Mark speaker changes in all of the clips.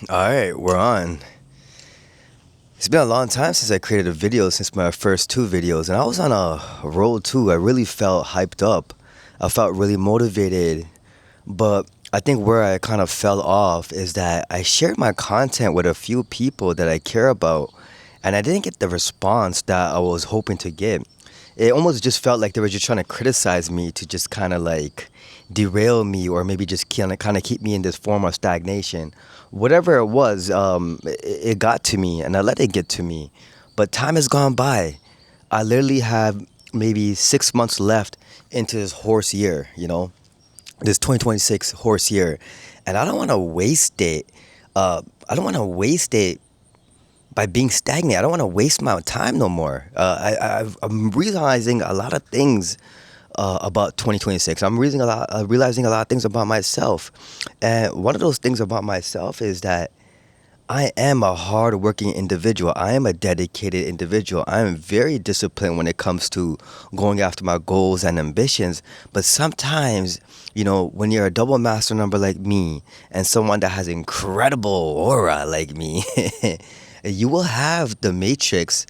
Speaker 1: All right, we're on. It's been a long time since I created a video, since my first two videos, and I was on a roll too. I really felt hyped up. I felt really motivated, but I think where I kind of fell off is that I shared my content with a few people that I care about, and I didn't get the response that I was hoping to get. It almost just felt like they were just trying to criticize me to just kind of like derail me, or maybe just kind of keep me in this form of stagnation. Whatever it was, it got to me, and I let it get to me. But time has gone by. I literally have maybe 6 months left into this horse year, this 2026 horse year, and I don't want to waste it. I don't want to waste it by being stagnant. I don't want to waste my time no more. I'm realizing a lot of things about 2026. I'm realizing a lot of things about myself, and one of those things about myself is that I am a hardworking individual. I am a dedicated individual. I am very disciplined when it comes to going after my goals and ambitions. But sometimes, when you're a double master number like me and someone that has incredible aura like me, you will have the matrix.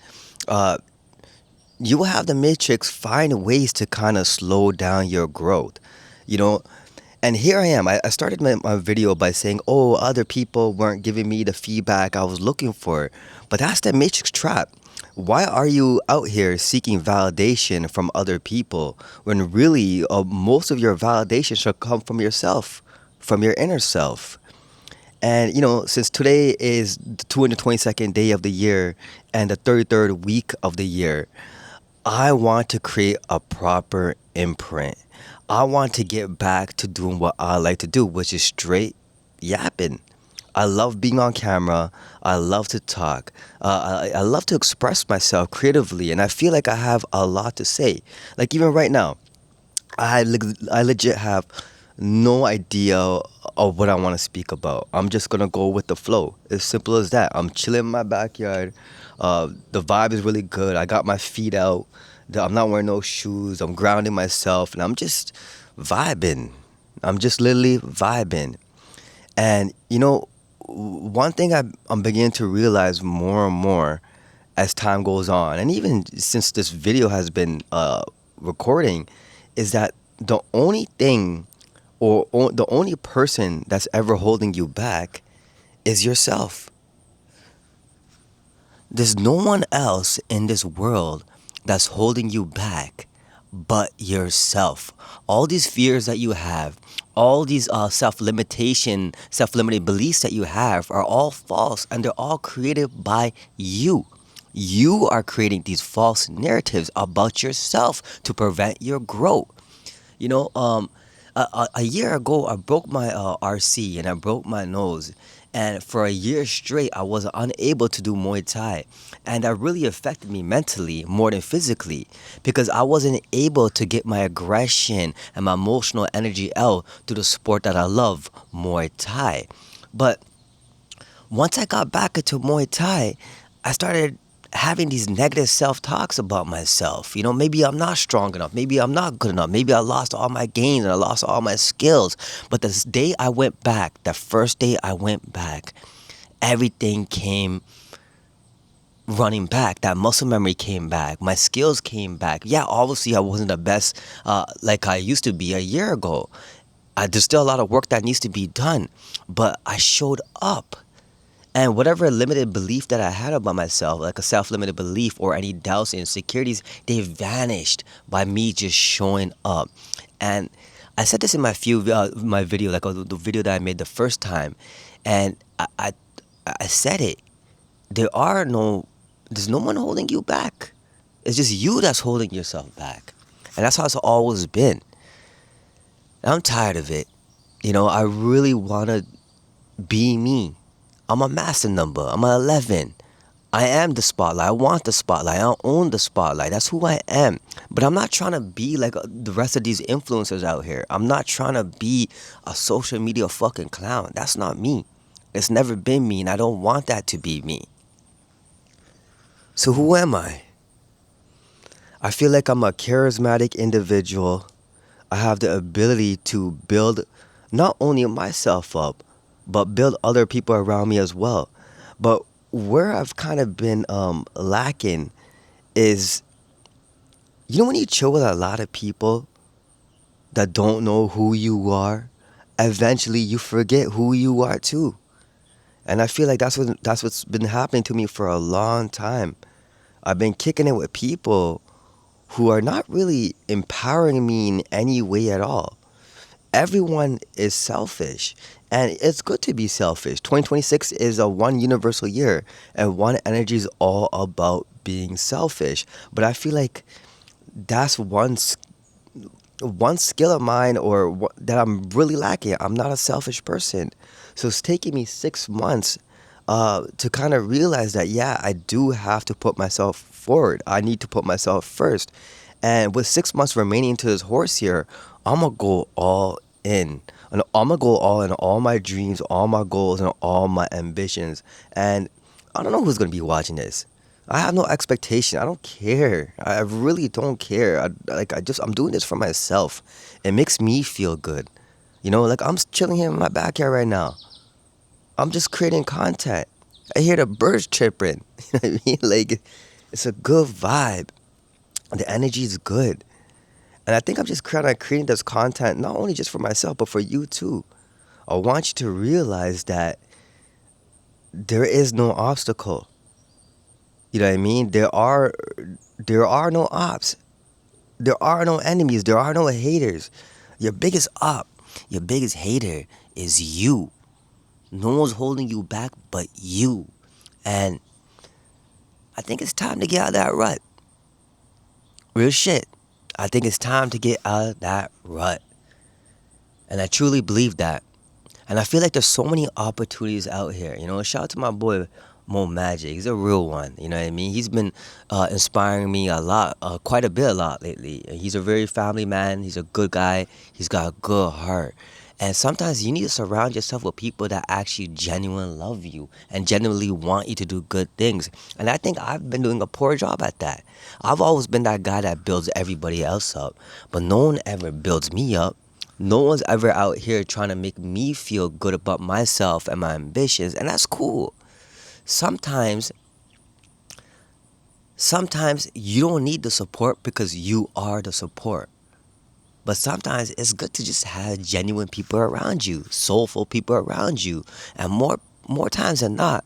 Speaker 1: You will have the matrix find ways to kind of slow down your growth. You know, and here I am. I started my video by saying, oh, other people weren't giving me the feedback I was looking for. But that's the matrix trap. Why are you out here seeking validation from other people when really most of your validation should come from yourself, from your inner self? And since today is the 222nd day of the year and the 33rd week of the year, I want to create a proper imprint. I want to get back to doing what I like to do, which is straight yapping. I love being on camera. I love to talk. I love to express myself creatively, and I feel like I have a lot to say. Like even right now, I legit have no idea of what I want to speak about. I'm just gonna go with the flow. As simple as that. I'm chilling in my backyard. The vibe is really good. I got my feet out. I'm not wearing no shoes. I'm grounding myself, and I'm just vibing. I'm just literally vibing. And one thing I'm beginning to realize more and more as time goes on, and even since this video has been recording, is that the only thing or the only person that's ever holding you back is yourself. There's no one else in this world that's holding you back but yourself. All these fears that you have, all these self-limiting beliefs that you have are all false, and they're all created by you. You are creating these false narratives about yourself to prevent your growth. You know, a year ago, I broke my RC and I broke my nose. And for a year straight, I was unable to do Muay Thai. And that really affected me mentally more than physically because I wasn't able to get my aggression and my emotional energy out to the sport that I love, Muay Thai. But once I got back into Muay Thai, I started having these negative self-talks about myself. Maybe I'm not strong enough. Maybe I'm not good enough. Maybe I lost all my gains and I lost all my skills. But this day I went back, the first day I went back, everything came running back. That muscle memory came back. My skills came back. Yeah, obviously I wasn't the best like I used to be a year ago. There's still a lot of work that needs to be done. But I showed up. And whatever limited belief that I had about myself, like a self-limited belief or any doubts and insecurities, they vanished by me just showing up. And I said this in my video, like the video that I made the first time, and I said it. There's no one holding you back. It's just you that's holding yourself back, and that's how it's always been. And I'm tired of it. I really want to be me. I'm a master number. I'm an 11. I am the spotlight. I want the spotlight. I own the spotlight. That's who I am. But I'm not trying to be like the rest of these influencers out here. I'm not trying to be a social media fucking clown. That's not me. It's never been me, and I don't want that to be me. So who am I? I feel like I'm a charismatic individual. I have the ability to build not only myself up, but build other people around me as well. But where I've kind of been lacking is, when you chill with a lot of people that don't know who you are, eventually you forget who you are too. And I feel like that's what's been happening to me for a long time. I've been kicking it with people who are not really empowering me in any way at all. Everyone is selfish, and it's good to be selfish. 2026 is a one universal year, and one energy is all about being selfish. But I feel like that's one skill of mine, or that I'm really lacking. I'm not a selfish person. So it's taking me 6 months to kind of realize that, yeah, I do have to put myself forward. I need to put myself first. And with 6 months remaining to this horse here, I'm going to go all in. And I'm going to go all in all my dreams, all my goals, and all my ambitions. And I don't know who's going to be watching this. I have no expectation. I don't care. I really don't care. I'm doing this for myself. It makes me feel good. Like I'm chilling here in my backyard right now. I'm just creating content. I hear the birds chirping. You know what I mean? Like, it's a good vibe. The energy is good. And I think I'm just kind of creating this content not only just for myself, but for you too. I want you to realize that there is no obstacle. You know what I mean? There are no ops. There are no enemies. There are no haters. Your biggest op, your biggest hater is you. No one's holding you back but you. And I think it's time to get out of that rut. Real shit. I think it's time to get out of that rut. And I truly believe that. And I feel like there's so many opportunities out here. Shout out to my boy Mo Magic. He's a real one. You know what I mean? He's been inspiring me a lot, quite a lot lately. He's a very family man. He's a good guy. He's got a good heart. And sometimes you need to surround yourself with people that actually genuinely love you and genuinely want you to do good things. And I think I've been doing a poor job at that. I've always been that guy that builds everybody else up, but no one ever builds me up. No one's ever out here trying to make me feel good about myself and my ambitions, and that's cool. Sometimes you don't need the support because you are the support. But sometimes it's good to just have genuine people around you, soulful people around you. And more times than not,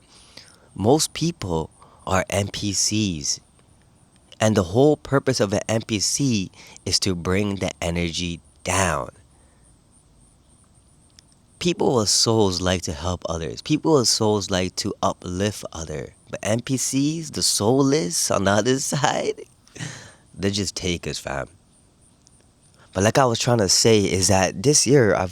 Speaker 1: most people are NPCs. And the whole purpose of an NPC is to bring the energy down. People with souls like to help others. People with souls like to uplift others. But NPCs, the soulless on the other side, they're just takers, fam. But like I was trying to say is that this year I'm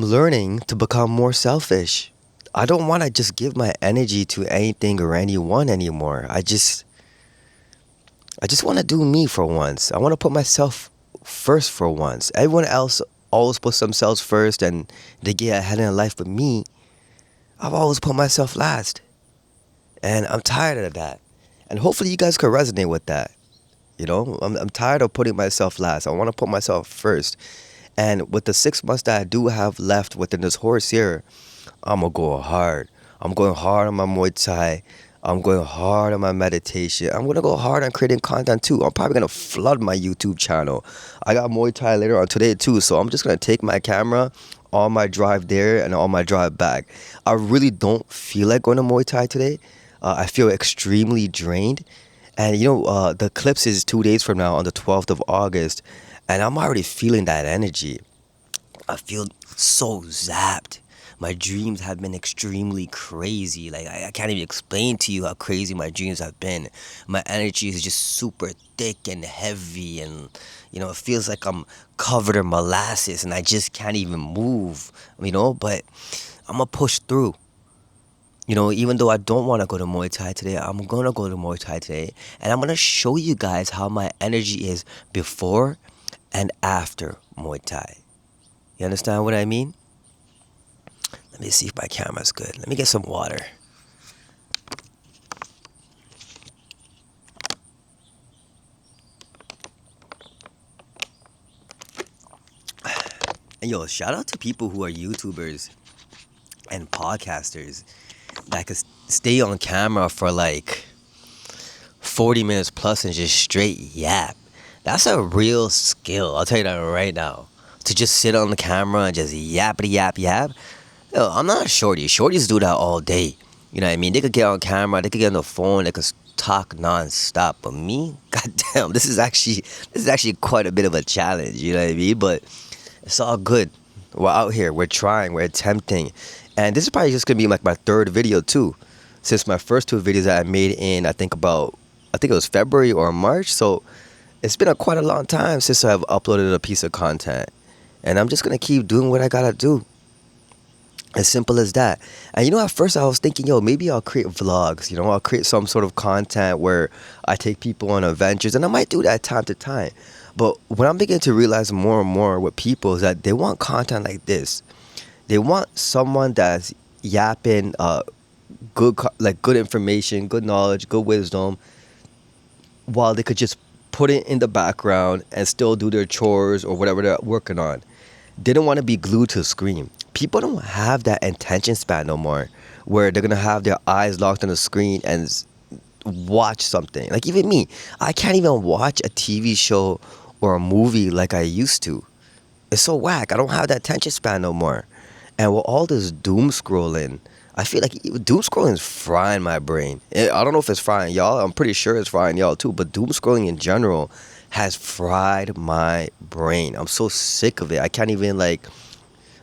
Speaker 1: learning to become more selfish. I don't want to just give my energy to anything or anyone anymore. I just want to do me for once. I want to put myself first for once. Everyone else always puts themselves first and they get ahead in life, but me, I've always put myself last. And I'm tired of that. And hopefully you guys could resonate with that. I'm tired of putting myself last. I want to put myself first. And with the 6 months that I do have left within this horse here, I'm going to go hard. I'm going hard on my Muay Thai. I'm going hard on my meditation. I'm going to go hard on creating content too. I'm probably going to flood my YouTube channel. I got Muay Thai later on today too. So I'm just going to take my camera on my drive there and on my drive back. I really don't feel like going to Muay Thai today. I feel extremely drained. And the eclipse is 2 days from now on the 12th of August. And I'm already feeling that energy. I feel so zapped. My dreams have been extremely crazy. Like, I can't even explain to you how crazy my dreams have been. My energy is just super thick and heavy, and, it feels like I'm covered in molasses and I just can't even move, but I'm going to push through. Even though I don't want to go to Muay Thai today, I'm going to go to Muay Thai today. And I'm going to show you guys how my energy is before and after Muay Thai. You understand what I mean? Let me see if my camera's good. Let me get some water. And yo, shout out to people who are YouTubers and podcasters that could stay on camera for like 40 minutes plus and just straight yap. That's a real skill. I'll tell you that right now. To just sit on the camera and just yappity yap yap. Yo, I'm not a shorty. Shorties do that all day. You know what I mean? They could get on camera, they could get on the phone, they could talk non-stop. But me, goddamn, this is actually quite a bit of a challenge. You know what I mean? But it's all good. We're out here. We're trying. We're attempting. And this is probably just gonna be like my third video too, since my first two videos that I made in I think it was February or March. So it's been quite a long time since I've uploaded a piece of content, and I'm just gonna keep doing what I gotta do. As simple as that. And you know, at first I was thinking, yo, maybe I'll create vlogs. You know, I'll create some sort of content where I take people on adventures, and I might do that time to time. But what I'm beginning to realize more and more with people is that they want content like this. They want someone that's yapping good information, good knowledge, good wisdom, while they could just put it in the background and still do their chores or whatever they're working on. They don't want to be glued to a screen. People don't have that attention span no more, where they're gonna have their eyes locked on the screen and watch something. Like even me, I can't even watch a TV show or a movie like I used to. It's so whack. I don't have that attention span no more. And with all this doom scrolling, I feel like doom scrolling is frying my brain. I don't know if it's frying y'all. I'm pretty sure it's frying y'all too. But doom scrolling in general has fried my brain. I'm so sick of it. I can't even like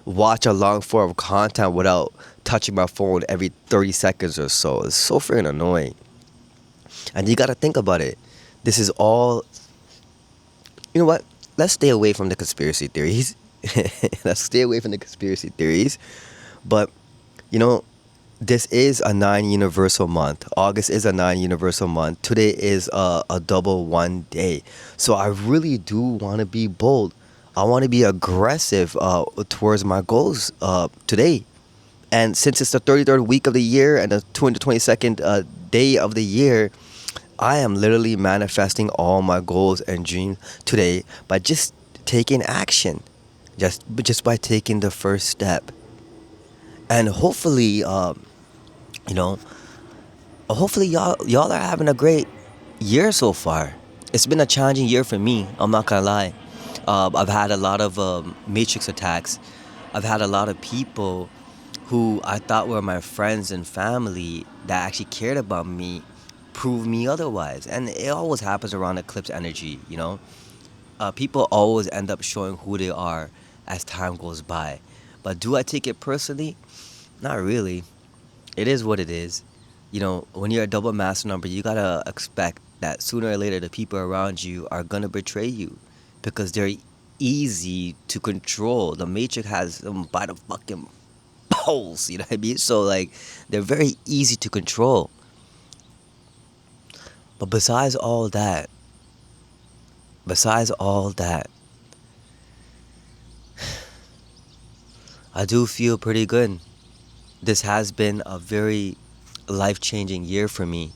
Speaker 1: watch a long form of content without touching my phone every 30 seconds or so. It's so freaking annoying. And you gotta think about it. This is all, you know what? Let's stay away from the conspiracy theories. Let's stay away from the conspiracy theories. But, you know, this is a 9 universal month. August is a 9 universal month. Today is a double one day. So I really do want to be bold. I want to be aggressive towards my goals today. And since it's the 33rd week of the year and the 222nd day of the year, I am literally manifesting all my goals and dreams today by just taking action. Just by taking the first step. And hopefully, you know, hopefully y'all are having a great year so far. It's been a challenging year for me. I'm not gonna lie. I've had a lot of matrix attacks. I've had a lot of people who I thought were my friends and family that actually cared about me prove me otherwise. And it always happens around eclipse energy, you know. People always end up showing who they are as time goes by. But do I take it personally? Not really. It is what it is. You know, when you're a double master number, you gotta expect that sooner or later the people around you are gonna betray you because they're easy to control. The matrix has them by the fucking balls, you know what I mean? So like, they're very easy to control. But besides all that, I do feel pretty good. This has been a very life-changing year for me.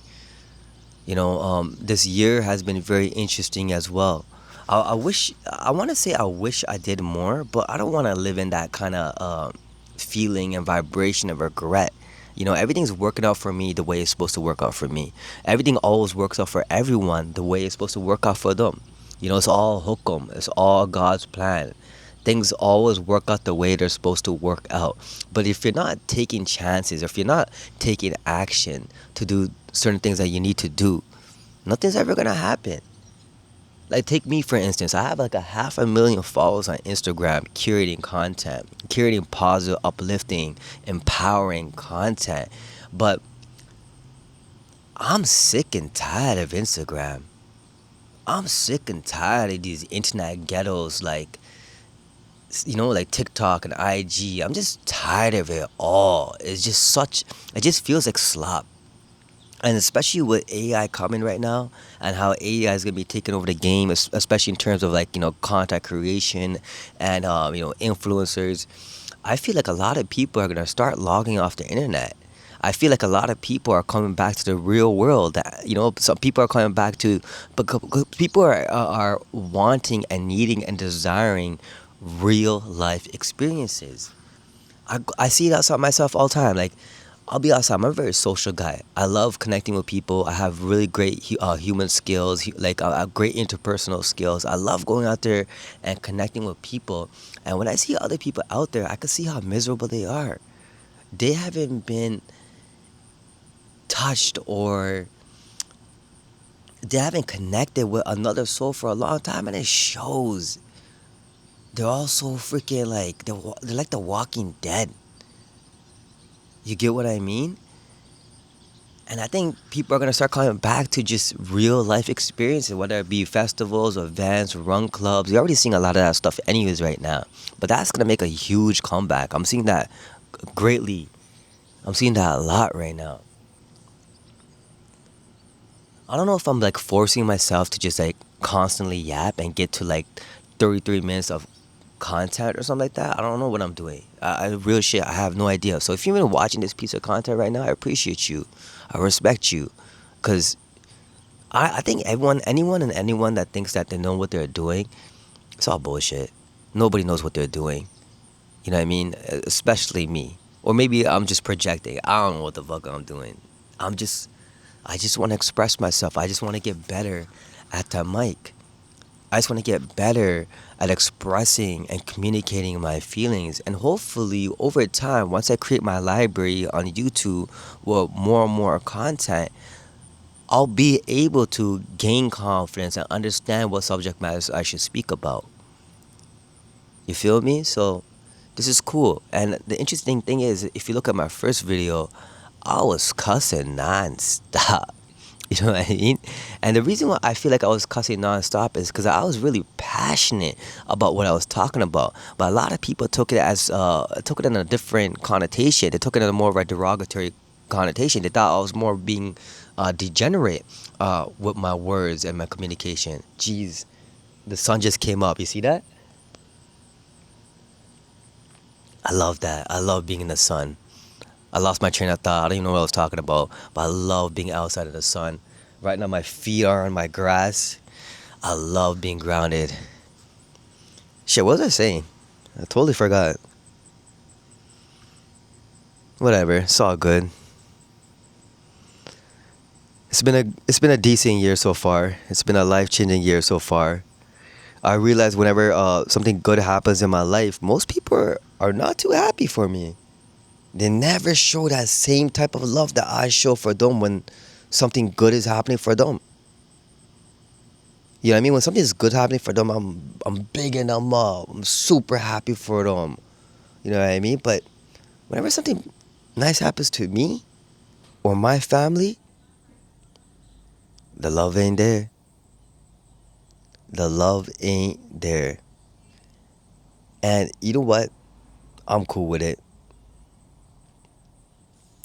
Speaker 1: You know, this year has been very interesting as well. I wish, I want to say I wish I did more, but I don't want to live in that kind of feeling and vibration of regret. You know, everything's working out for me the way it's supposed to work out for me. Everything always works out for everyone the way it's supposed to work out for them. You know, it's all hukum. It's all God's plan. Things always work out the way they're supposed to work out. But if you're not taking chances, or if you're not taking action to do certain things that you need to do, nothing's ever gonna happen. Like, take me for instance. I have like 500,000 followers on Instagram, curating content, curating positive, uplifting, empowering content. But I'm sick and tired of Instagram. I'm sick and tired of these internet ghettos like, you know, like TikTok and IG. I'm just tired of it all. It just feels like slop. And especially with AI coming right now, and how AI is going to be taking over the game, especially in terms of like, you know, content creation and, you know, influencers. I feel like a lot of people are going to start logging off the internet. I feel like a lot of people are coming back to the real world. You know, some people are coming back to, but people are wanting and needing and desiring real life experiences. I see it outside myself all the time. Like, I'll be outside. I'm a very social guy. I love connecting with people. I have really great human skills, great interpersonal skills. I love going out there and connecting with people. And when I see other people out there, I can see how miserable they are. They haven't been touched, or they haven't connected with another soul for a long time, and it shows. They're all so freaking like they're like the Walking Dead. You get what I mean? And I think people are gonna start coming back to just real life experiences, whether it be festivals, events, run clubs. You're already seeing a lot of that stuff anyways right now. But that's gonna make a huge comeback. I'm seeing that greatly. I'm seeing that a lot right now. I don't know if I'm like forcing myself to just like constantly yap and get to like 33 minutes of content or something like that. I don't know what I'm doing. Real shit, I have no idea. So if you've been watching this piece of content right now, I appreciate you. I respect you. Because I think anyone that thinks that they know what they're doing, it's all bullshit. Nobody knows what they're doing. You know what I mean? Especially me. Or maybe I'm just projecting. I don't know what the fuck I'm doing. I'm just, I just want to express myself. I just want to get better at the mic. I just want to get better at expressing and communicating my feelings. And hopefully, over time, once I create my library on YouTube with more and more content, I'll be able to gain confidence and understand what subject matters I should speak about. You feel me? So, this is cool. And the interesting thing is, if you look at my first video, I was cussing nonstop. You know what I mean? And the reason why I feel like I was cussing nonstop is because I was really passionate about what I was talking about. But a lot of people took it as took it in a different connotation. They took it in a more of a derogatory connotation. They thought I was more being degenerate with my words and my communication. Jeez, the sun just came up. You see that? I love that. I love being in the sun. I lost my train of thought. I don't even know what I was talking about, but I love being outside in the sun. Right now, my feet are on my grass. I love being grounded. Shit, what was I saying? I totally forgot. Whatever, it's all good. It's been a decent year so far. It's been a life-changing year so far. I realize whenever something good happens in my life, most people are not too happy for me. They never show that same type of love that I show for them when something good is happening for them. You know what I mean? When something is good happening for them, I'm bigging them up. I'm super happy for them. You know what I mean? But whenever something nice happens to me or my family, the love ain't there. The love ain't there. And you know what? I'm cool with it.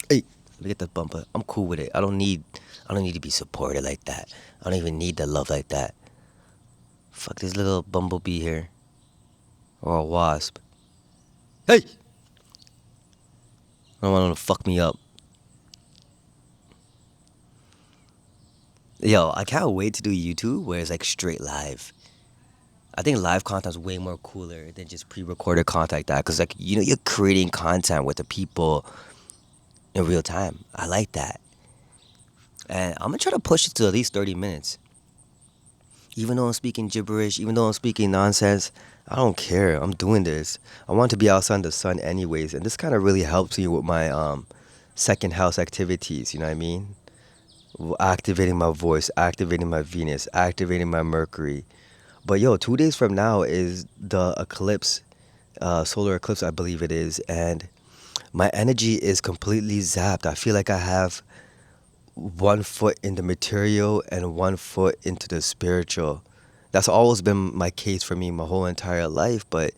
Speaker 1: Hey, look at the bumper. I'm cool with it. I don't need to be supported like that. I don't even need the love like that. Fuck this little bumblebee here. Or a wasp. Hey! I don't want him to fuck me up. Yo, I can't wait to do YouTube where it's like straight live. I think live content is way more cooler than just pre-recorded content like that. Cause like, you know, you're creating content with the people in real time. I like that. And I'm gonna try to push it to at least 30 minutes. Even though I'm speaking gibberish, even though I'm speaking nonsense, I don't care. I'm doing this. I want to be outside in the sun anyways. And this kind of really helps me with my second house activities, you know what I mean? Activating my voice, activating my Venus, activating my Mercury. But yo, 2 days from now is the eclipse, solar eclipse, I believe it is. And my energy is completely zapped. I feel like I have one foot in the material and one foot into the spiritual. That's always been my case for me my whole entire life, but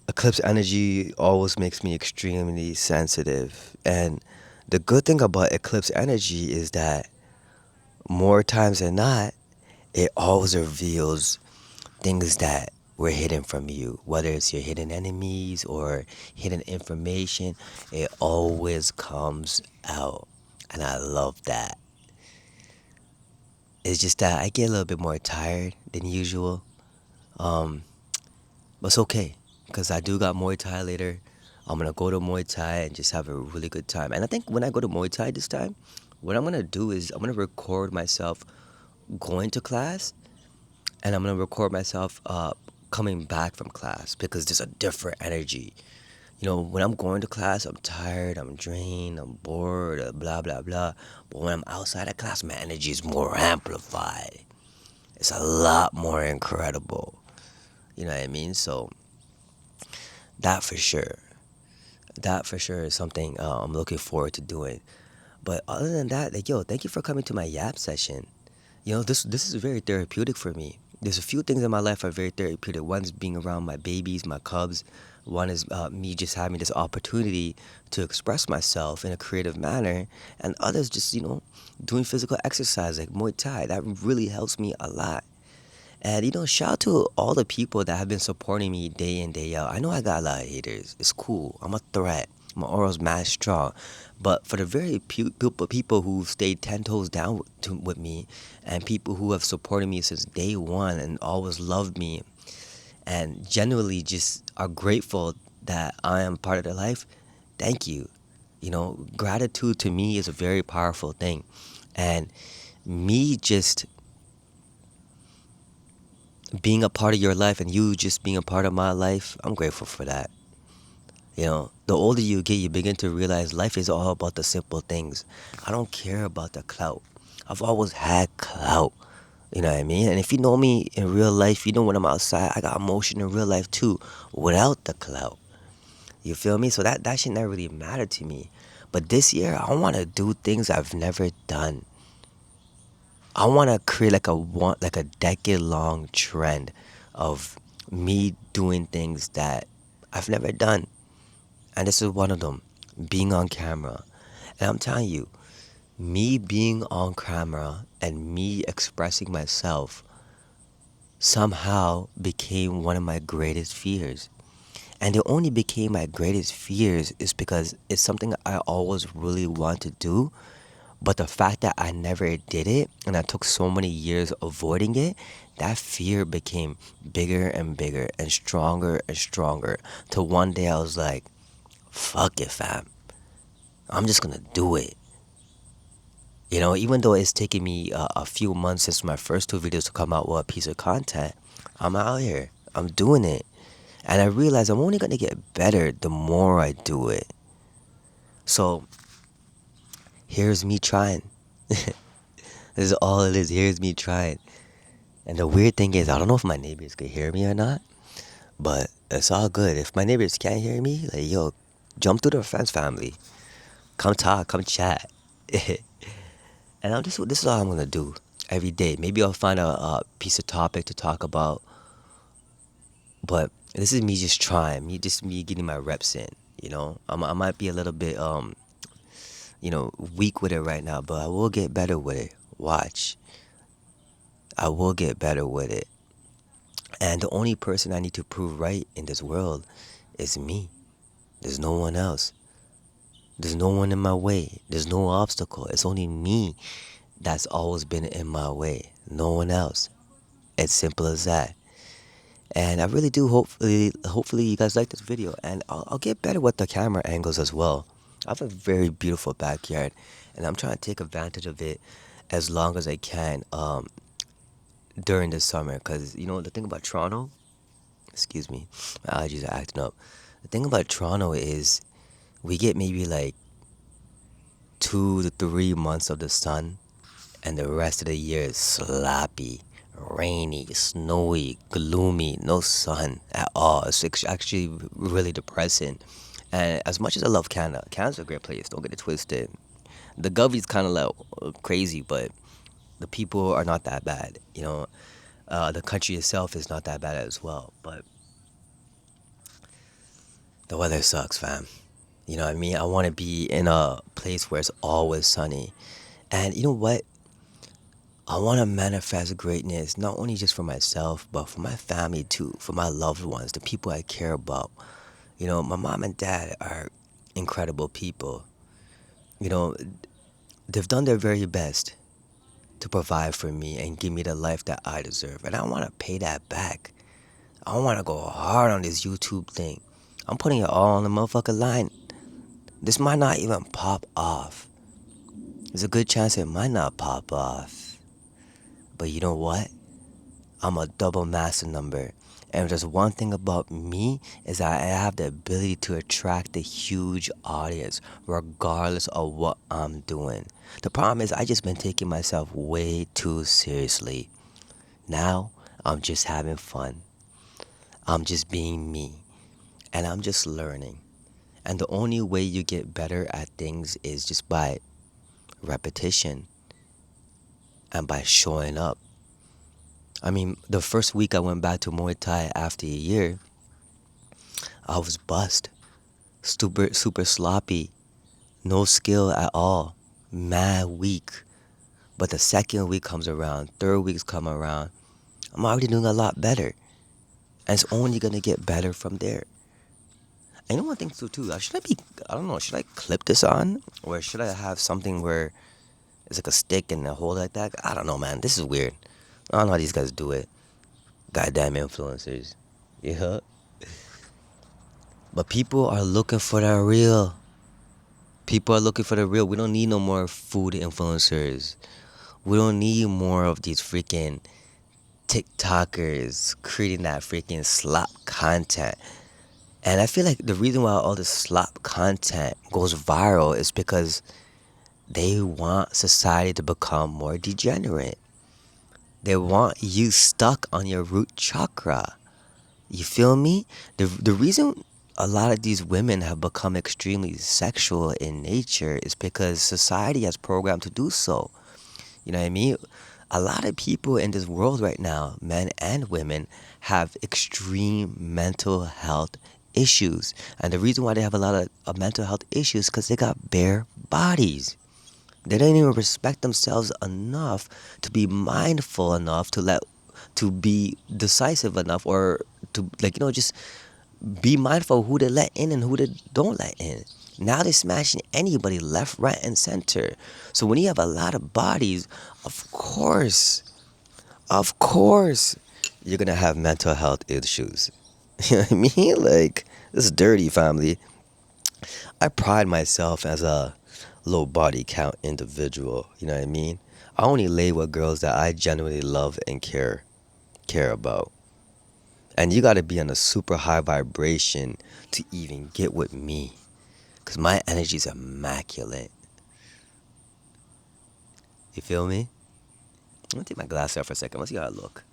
Speaker 1: eclipse energy always makes me extremely sensitive. And the good thing about eclipse energy is that more times than not, it always reveals things that were hidden from you, whether it's your hidden enemies or hidden information. It always comes out, and I love that. It's just that I get a little bit more tired than usual. Um, But it's okay, because I do got Muay Thai later. I'm gonna go to Muay Thai and just have a really good time. And I think when I go to Muay Thai this time, what I'm gonna do is I'm gonna record myself going to class, and I'm gonna record myself coming back from class, because there's a different energy. When I'm going to class, I'm tired, I'm drained, I'm bored, blah blah blah. But when I'm outside of class, my energy is more amplified. It's a lot more incredible. You know what I mean? So that for sure. That for sure is something I'm looking forward to doing. But other than that, like, yo, thank you for coming to my yap session. This is very therapeutic for me. There's a few things in my life are very therapeutic. One's being around my babies, my cubs. One is me just having this opportunity to express myself in a creative manner, and others just doing physical exercise like Muay Thai. That really helps me a lot. And shout out to all the people that have been supporting me day in, day out. I know I got a lot of haters. It's cool. I'm a threat. My aura's mad strong. But for the very people who stayed 10 toes down with me, and people who have supported me since day one and always loved me, and genuinely just are grateful that I am part of their life, thank you. Gratitude to me is a very powerful thing. And me just being a part of your life, and you just being a part of my life, I'm grateful for that. The older you get, you begin to realize life is all about the simple things. I don't care about the clout. I've always had clout. You know what I mean? And if you know me in real life, you know when I'm outside, I got emotion in real life too, without the clout. You feel me? So that should never really matter to me. But this year, I want to do things I've never done. I want to create like a decade long trend of me doing things that I've never done. And this is one of them, being on camera. And I'm telling you, me being on camera and me expressing myself somehow became one of my greatest fears. And it only became my greatest fears is because it's something I always really want to do. But the fact that I never did it, and I took so many years avoiding it, that fear became bigger and bigger and stronger. Till one day I was like, fuck it, fam. I'm just gonna do it. Even though it's taken me a few months since my first two videos to come out with a piece of content, I'm out here. I'm doing it. And I realize I'm only gonna get better the more I do it. So, here's me trying. This is all it is. Here's me trying. And the weird thing is, I don't know if my neighbors could hear me or not, but it's all good. If my neighbors can't hear me, like, yo, jump through the fence, family. Come talk, come chat. And this is all I'm gonna do every day. Maybe I'll find a piece of topic to talk about, but this is me just trying, me getting my reps in. I might be a little bit weak with it right now, but I will get better with it. Watch, I will get better with it. And the only person I need to prove right in this world is me. There's no one else. There's no one in my way. There's no obstacle. It's only me that's always been in my way. No one else. It's simple as that. And I really do hopefully you guys like this video, and I'll get better with the camera angles as well. I have a very beautiful backyard, and I'm trying to take advantage of it as long as I can during the summer. Because the thing about Toronto, excuse me, my allergies are acting up. The thing about Toronto is we get maybe like 2 to 3 months of the sun, and the rest of the year is sloppy, rainy, snowy, gloomy, no sun at all. It's actually really depressing. And as much as I love Canada, Canada's a great place. Don't get it twisted. The govie's kind of like crazy, but the people are not that bad. The country itself is not that bad as well. But the weather sucks, fam. You know what I mean? I want to be in a place where it's always sunny. And you know what? I want to manifest greatness, not only just for myself, but for my family too, for my loved ones, the people I care about. My mom and dad are incredible people. You know, they've done their very best to provide for me and give me the life that I deserve. And I want to pay that back. I want to go hard on this YouTube thing. I'm putting it all on the motherfucking line. This might not even pop off. There's a good chance it might not pop off. But you know what? I'm a double master number. And there's one thing about me is that I have the ability to attract a huge audience regardless of what I'm doing. The problem is I just been taking myself way too seriously. Now I'm just having fun. I'm just being me. And I'm just learning. And the only way you get better at things is just by repetition and by showing up. I mean, the first week I went back to Muay Thai after a year, I was bust. Super sloppy. No skill at all. Mad weak. But the second week comes around, third week's come around, I'm already doing a lot better. And it's only gonna get better from there. And you know one thing too, I don't know, should I clip this on? Or should I have something where it's like a stick and a hole like that? I don't know, man. This is weird. I don't know how these guys do it. Goddamn influencers. Yeah. But people are looking for the real. People are looking for the real. We don't need no more food influencers. We don't need more of these freaking TikTokers creating that freaking slop content. And I feel like the reason why all this slop content goes viral is because they want society to become more degenerate. They want you stuck on your root chakra. You feel me? The reason a lot of these women have become extremely sexual in nature is because society has programmed to do so. You know what I mean? A lot of people in this world right now, men and women, have extreme mental health issues. And the reason why they have a lot of mental health issues is because they got bare bodies. They don't even respect themselves enough to be mindful enough to be decisive enough or to just be mindful of who they let in and who they don't let in. Now they're smashing anybody left, right, and center. So when you have a lot of bodies, of course, you're gonna have mental health issues. You know what I mean? Like, this is dirty, family. I pride myself as a low body count individual. You know what I mean? I only lay with girls that I genuinely love and care about. And you gotta be on a super high vibration to even get with me. Cause my energy's immaculate. You feel me? I'm gonna take my glass off for a second. Let's see how I look.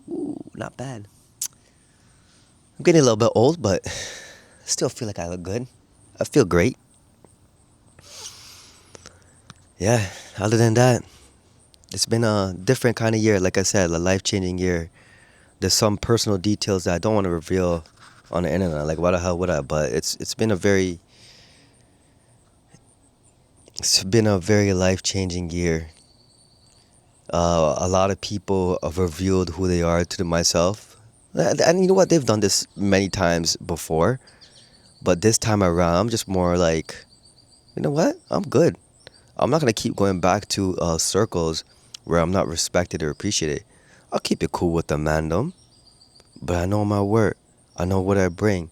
Speaker 1: Ooh, not bad. I'm getting a little bit old, but still feel like I look good. I feel great. Yeah, other than that, it's been a different kind of year. Like I said, a life-changing year. There's some personal details that I don't want to reveal on the internet. Like, why the hell would I? But it's been a very life-changing year. A lot of people have revealed who they are to myself. And you know what? They've done this many times before. But this time around, I'm just more like, you know what? I'm good. I'm not going to keep going back to circles where I'm not respected or appreciated. I'll keep it cool with the mandem. But I know my worth. I know what I bring.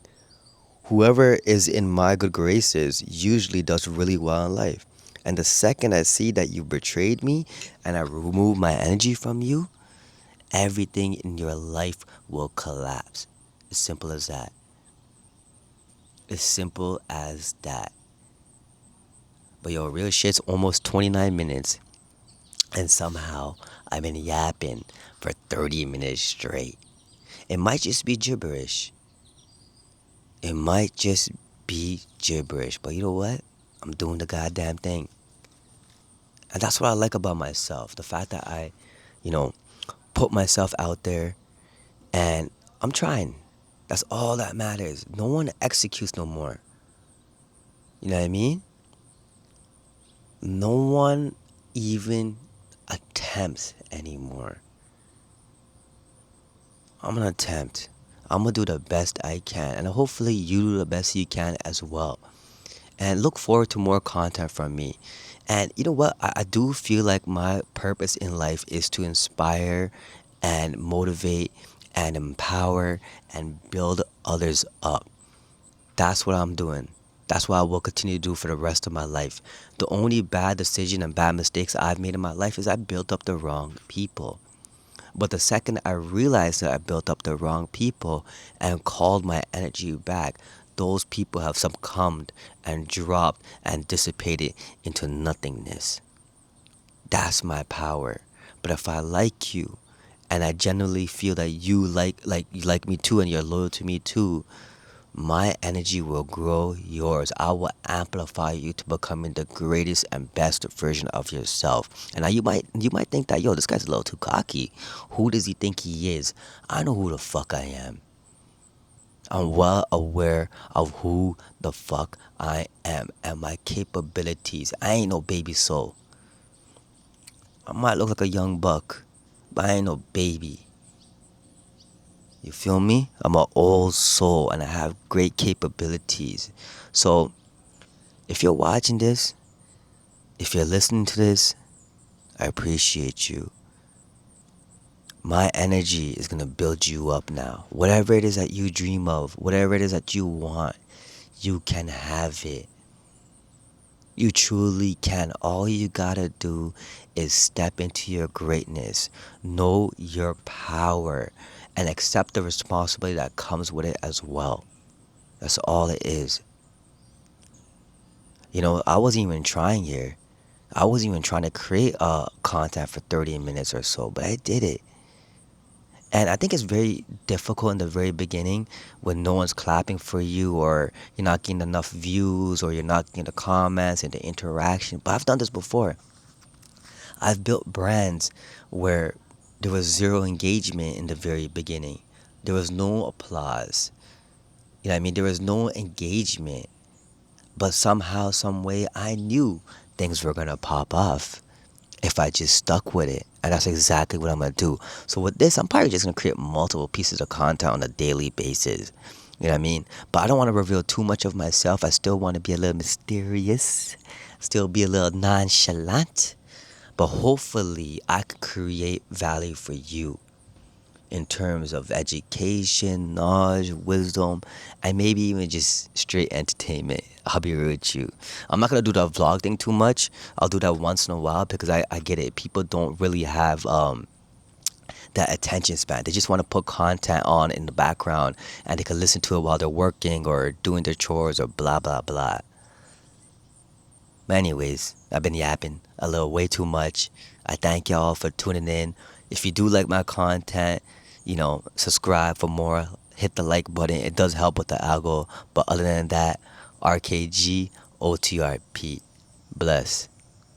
Speaker 1: Whoever is in my good graces usually does really well in life. And the second I see that you betrayed me and I remove my energy from you, everything in your life will collapse. As simple as that. As simple as that. But yo, real shit's almost 29 minutes. And somehow I've been yapping for 30 minutes straight. It might just be gibberish. It might just be gibberish. But you know what? I'm doing the goddamn thing. And that's what I like about myself. The fact that I, put myself out there and I'm trying. That's all that matters. No one executes no more. You know what I mean? No one even attempts anymore. I'm gonna attempt. I'm gonna do the best I can. And hopefully you do the best you can as well. And look forward to more content from me. And you know what? I do feel like my purpose in life is to inspire and motivate and empower and build others up. That's what I'm doing. That's what I will continue to do for the rest of my life. The only bad decision and bad mistakes I've made in my life is I built up the wrong people. But the second I realized that I built up the wrong people and called my energy back, those people have succumbed and dropped and dissipated into nothingness. That's my power. But if I like you and I genuinely feel that you like me too and you're loyal to me too, my energy will grow yours. I will amplify you to becoming the greatest and best version of yourself. And now you might think that, yo, this guy's a little too cocky. Who does he think he is? I know who the fuck I am. I'm well aware of who the fuck I am and my capabilities. I ain't no baby soul. I might look like a young buck, but I ain't no baby. You feel me? I'm an old soul and I have great capabilities. So if you're watching this, if you're listening to this, I appreciate you. My energy is going to build you up now. Whatever it is that you dream of, whatever it is that you want, you can have it. You truly can. All you gotta do is step into your greatness, know your power, and accept the responsibility that comes with it as well. That's all it is. You know, I wasn't even trying here. I wasn't even trying to create content for 30 minutes or so, but I did it. And I think it's very difficult in the very beginning when no one's clapping for you or you're not getting enough views or you're not getting the comments and the interaction. But I've done this before. I've built brands where there was zero engagement in the very beginning. There was no applause. You know what I mean? There was no engagement. But somehow, some way, I knew things were gonna pop off if I just stuck with it. And that's exactly what I'm gonna do. So with this, I'm probably just gonna create multiple pieces of content on a daily basis. You know what I mean? But I don't want to reveal too much of myself. I still want to be a little mysterious, still be a little nonchalant. But hopefully, I could create value for you in terms of education, knowledge, wisdom, and maybe even just straight entertainment. I'll be real with you. I'm not gonna do the vlog thing too much. I'll do that once in a while because I get it. People don't really have that attention span. They just want to put content on in the background and they can listen to it while they're working or doing their chores or blah blah blah. But anyways, I've been yapping a little way too much. I thank y'all for tuning in. If you do like my content, subscribe for more. Hit the like button. It does help with the algo. But other than that, RKG, OTRP. Bless.